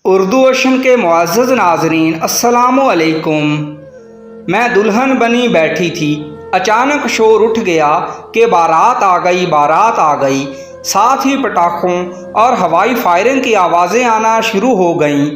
Urdu ocean کے معزز ناظرین السلام علیکم۔ میں دلہن بنی بیٹھی تھی، اچانک شور اٹھ گیا کہ بارات آ گئی، بارات آ گئی۔ ساتھ ہی پٹاخوں اور ہوائی فائرنگ کی آوازیں آنا شروع ہو گئیں۔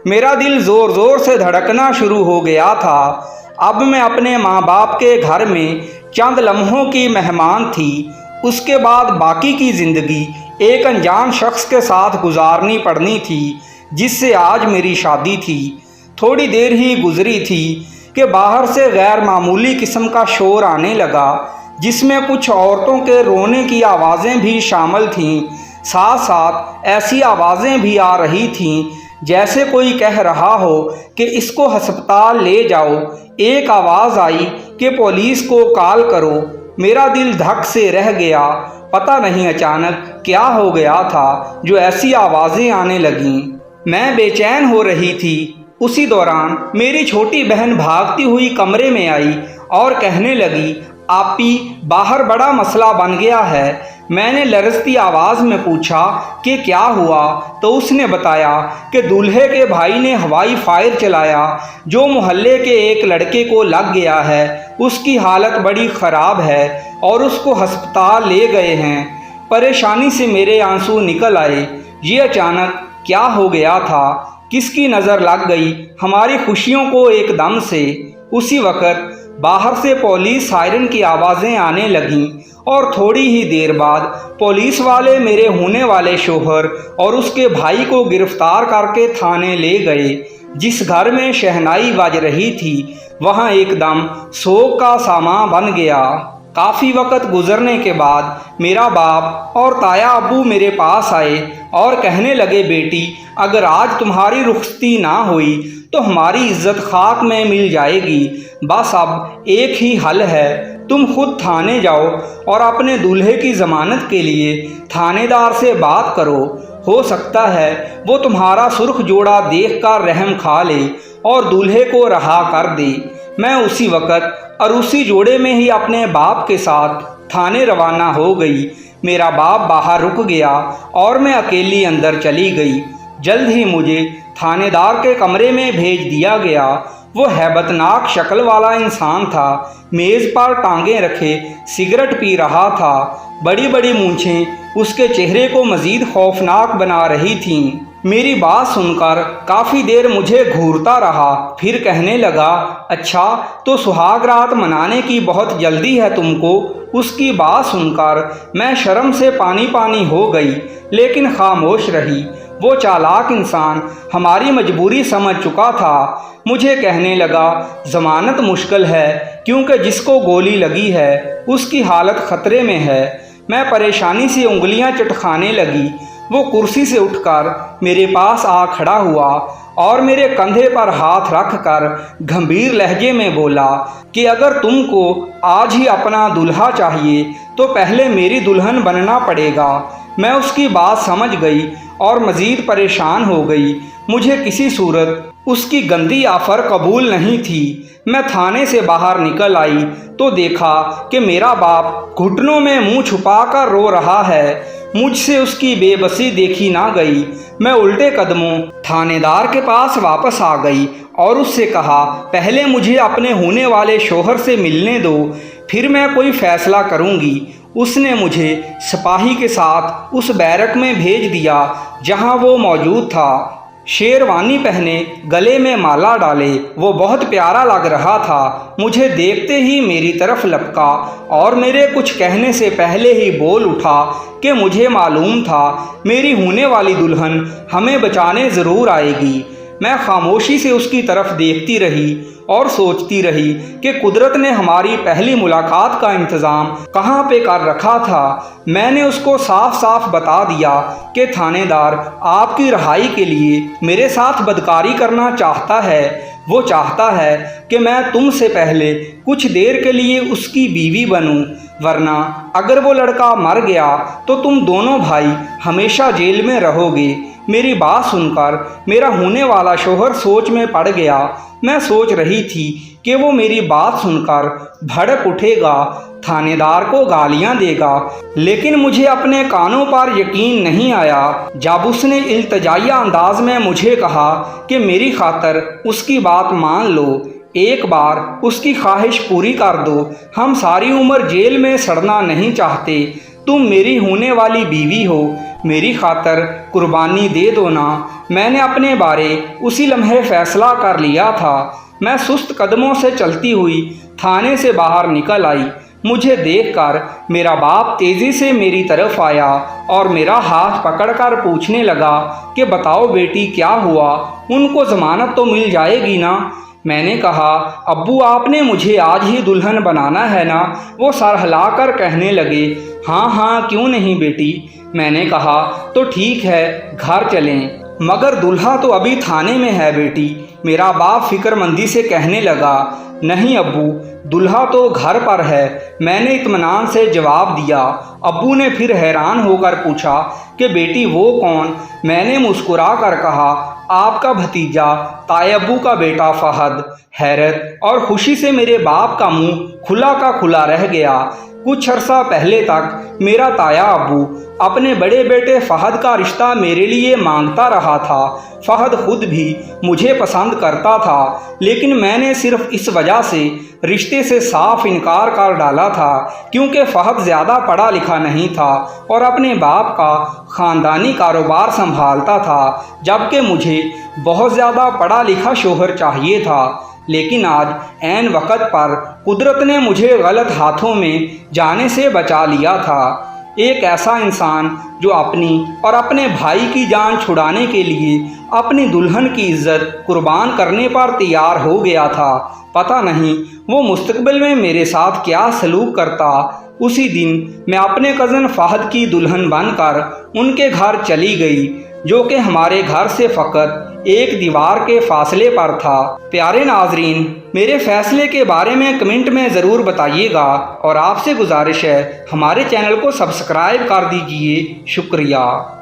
میرا دل زور زور سے دھڑکنا شروع ہو گیا تھا۔ اب میں اپنے ماں باپ کے گھر میں چند لمحوں کی مہمان تھی، اس کے بعد باقی کی زندگی ایک انجان شخص کے ساتھ گزارنی پڑنی تھی جس سے آج میری شادی تھی۔ تھوڑی دیر ہی گزری تھی کہ باہر سے غیر معمولی قسم کا شور آنے لگا، جس میں کچھ عورتوں کے رونے کی آوازیں بھی شامل تھیں۔ ساتھ ساتھ ایسی آوازیں بھی آ رہی تھیں جیسے کوئی کہہ رہا ہو کہ اس کو ہسپتال لے جاؤ۔ ایک آواز آئی کہ پولیس کو کال کرو۔ میرا دل دھک سے رہ گیا، پتہ نہیں اچانک کیا ہو گیا تھا جو ایسی آوازیں آنے لگیں۔ میں بے چین ہو رہی تھی۔ اسی دوران میری چھوٹی بہن بھاگتی ہوئی کمرے میں آئی اور کہنے لگی، آپی باہر بڑا مسئلہ بن گیا ہے۔ میں نے لرزتی آواز میں پوچھا کہ کیا ہوا، تو اس نے بتایا کہ دولہے کے بھائی نے ہوائی فائر چلایا جو محلے کے ایک لڑکے کو لگ گیا ہے۔ اس کی حالت بڑی خراب ہے اور اس کو ہسپتال لے گئے ہیں۔ پریشانی سے میرے آنسو نکل آئے۔ یہ اچانک کیا ہو گیا تھا؟ کس کی نظر لگ گئی ہماری خوشیوں کو ایک دم سے؟ اسی وقت باہر سے پولیس سائرن کی آوازیں آنے لگیں اور تھوڑی ہی دیر بعد پولیس والے میرے ہونے والے شوہر اور اس کے بھائی کو گرفتار کر کے تھانے لے گئے۔ جس گھر میں شہنائی بج رہی تھی وہاں ایک دم سوگ کا ساماں بن گیا۔ کافی وقت گزرنے کے بعد میرا باپ اور تایا ابو میرے پاس آئے اور کہنے لگے، بیٹی اگر آج تمہاری رخصتی نہ ہوئی تو ہماری عزت خاک میں مل جائے گی۔ بس اب ایک ہی حل ہے، تم خود تھانے جاؤ اور اپنے دولہے کی ضمانت کے لیے تھانے دار سے بات کرو۔ ہو سکتا ہے وہ تمہارا سرخ جوڑا دیکھ کر رحم کھا لے اور دولہے کو رہا کر دے۔ میں اسی وقت اور اسی جوڑے میں ہی اپنے باپ کے ساتھ تھانے روانہ ہو گئی۔ میرا باپ باہر رک گیا اور میں اکیلی اندر چلی گئی۔ جلد ہی مجھے تھانے دار کے کمرے میں بھیج دیا گیا۔ وہ ہیبت ناک شکل والا انسان تھا، میز پر ٹانگیں رکھے سگریٹ پی رہا تھا۔ بڑی بڑی مونچھیں اس کے چہرے کو مزید خوفناک بنا رہی تھیں۔ میری بات سن کر کافی دیر مجھے گھورتا رہا، پھر کہنے لگا، اچھا تو سہاگ رات منانے کی بہت جلدی ہے تم کو؟ اس کی بات سن کر میں شرم سے پانی پانی ہو گئی، لیکن خاموش رہی۔ وہ چالاک انسان ہماری مجبوری سمجھ چکا تھا۔ مجھے کہنے لگا، ضمانت مشکل ہے کیونکہ جس کو گولی لگی ہے اس کی حالت خطرے میں ہے۔ میں پریشانی سے انگلیاں چٹکانے لگی۔ وہ کرسی سے اٹھ کر میرے پاس آ کھڑا ہوا اور میرے کندھے پر ہاتھ رکھ کر گھمبیر لہجے میں بولا کہ اگر تم کو آج ہی اپنا دولہا چاہیے تو پہلے میری دلہن بننا پڑے گا۔ میں اس کی بات سمجھ گئی اور مزید پریشان ہو گئی۔ مجھے کسی صورت اس کی گندی آفر قبول نہیں تھی۔ میں تھانے سے باہر نکل آئی تو دیکھا کہ میرا باپ گھٹنوں میں منہ چھپا کر رو رہا ہے۔ مجھ سے اس کی بے بسی دیکھی نہ گئی۔ میں الٹے قدموں تھانے دار کے پاس واپس آ گئی اور اس سے کہا، پہلے مجھے اپنے ہونے والے شوہر سے ملنے دو، پھر میں کوئی فیصلہ کروں گی۔ اس نے مجھے سپاہی کے ساتھ اس بیرک میں بھیج دیا جہاں وہ موجود تھا۔ شیروانی پہنے، گلے میں مالا ڈالے، وہ بہت پیارا لگ رہا تھا۔ مجھے دیکھتے ہی میری طرف لپکا اور میرے کچھ کہنے سے پہلے ہی بول اٹھا کہ مجھے معلوم تھا میری ہونے والی دلہن ہمیں بچانے ضرور آئے گی۔ میں خاموشی سے اس کی طرف دیکھتی رہی اور سوچتی رہی کہ قدرت نے ہماری پہلی ملاقات کا انتظام کہاں پہ کر رکھا تھا۔ میں نے اس کو صاف صاف بتا دیا کہ تھانے دار آپ کی رہائی کے لیے میرے ساتھ بدکاری کرنا چاہتا ہے۔ وہ چاہتا ہے کہ میں تم سے پہلے کچھ دیر کے لیے اس کی بیوی بنوں، ورنہ اگر وہ لڑکا مر گیا تو تم دونوں بھائی ہمیشہ جیل میں رہو گے۔ میری بات سن کر میرا ہونے والا شوہر سوچ میں پڑ گیا۔ میں سوچ رہی تھی کہ وہ میری بات سن کر بھڑک اٹھے گا، تھانے دار کو گالیاں دے گا، لیکن مجھے اپنے کانوں پر یقین نہیں آیا جب اس نے التجائیہ انداز میں مجھے کہا کہ میری خاطر اس کی بات مان لو، ایک بار اس کی خواہش پوری کر دو، ہم ساری عمر جیل میں سڑنا نہیں چاہتے، تم میری ہونے والی بیوی ہو، میری خاطر قربانی دے دو نا۔ میں نے اپنے بارے اسی لمحے فیصلہ کر لیا تھا۔ میں سست قدموں سے چلتی ہوئی تھانے سے باہر نکل آئی۔ مجھے دیکھ کر میرا باپ تیزی سے میری طرف آیا اور میرا ہاتھ پکڑ کر پوچھنے لگا کہ بتاؤ بیٹی کیا ہوا، ان کو ضمانت تو مل جائے گی نا؟ میں نے کہا ابو آپ نے مجھے آج ہی دلہن بنانا ہے نا؟ وہ سر ہلا کر کہنے لگے ہاں ہاں کیوں نہیں بیٹی۔ میں نے کہا تو ٹھیک ہے گھر چلیں، مگر دلہا تو ابھی تھانے میں ہے بیٹی۔ میرا باپ فکر مندی سے کہنے لگا نہیں ابو دلہا تو گھر پر ہے۔ میں نے اطمینان سے جواب دیا۔ ابو نے پھر حیران ہو کر پوچھا کہ بیٹی وہ کون؟ میں نے مسکرا کر کہا آپ کا بھتیجا تائے ابو کا بیٹا فہد۔ حیرت اور خوشی سے میرے باپ کا منہ کھلا کا کھلا رہ گیا۔ کچھ عرصہ پہلے تک میرا تایا ابو اپنے بڑے بیٹے فہد کا رشتہ میرے لیے مانگتا رہا تھا۔ فہد خود بھی مجھے پسند کرتا تھا، لیکن میں نے صرف اس وجہ سے رشتے سے صاف انکار کر ڈالا تھا کیونکہ فہد زیادہ پڑھا لکھا نہیں تھا اور اپنے باپ کا خاندانی کاروبار سنبھالتا تھا، جبکہ مجھے بہت زیادہ پڑھا لکھا شوہر چاہیے تھا۔ لیکن آج عین وقت پر قدرت نے مجھے غلط ہاتھوں میں جانے سے بچا لیا تھا۔ ایک ایسا انسان جو اپنی اور اپنے بھائی کی جان چھڑانے کے لیے اپنی دلہن کی عزت قربان کرنے پر تیار ہو گیا تھا۔ پتہ نہیں وہ مستقبل میں میرے ساتھ کیا سلوک کرتا۔ اسی دن میں اپنے کزن فہد کی دلہن بن کر ان کے گھر چلی گئی، جو کہ ہمارے گھر سے فقط ایک دیوار کے فاصلے پر تھا۔ پیارے ناظرین، میرے فیصلے کے بارے میں کمنٹ میں ضرور بتائیے گا اور آپ سے گزارش ہے ہمارے چینل کو سبسکرائب کر دیجیے۔ شکریہ۔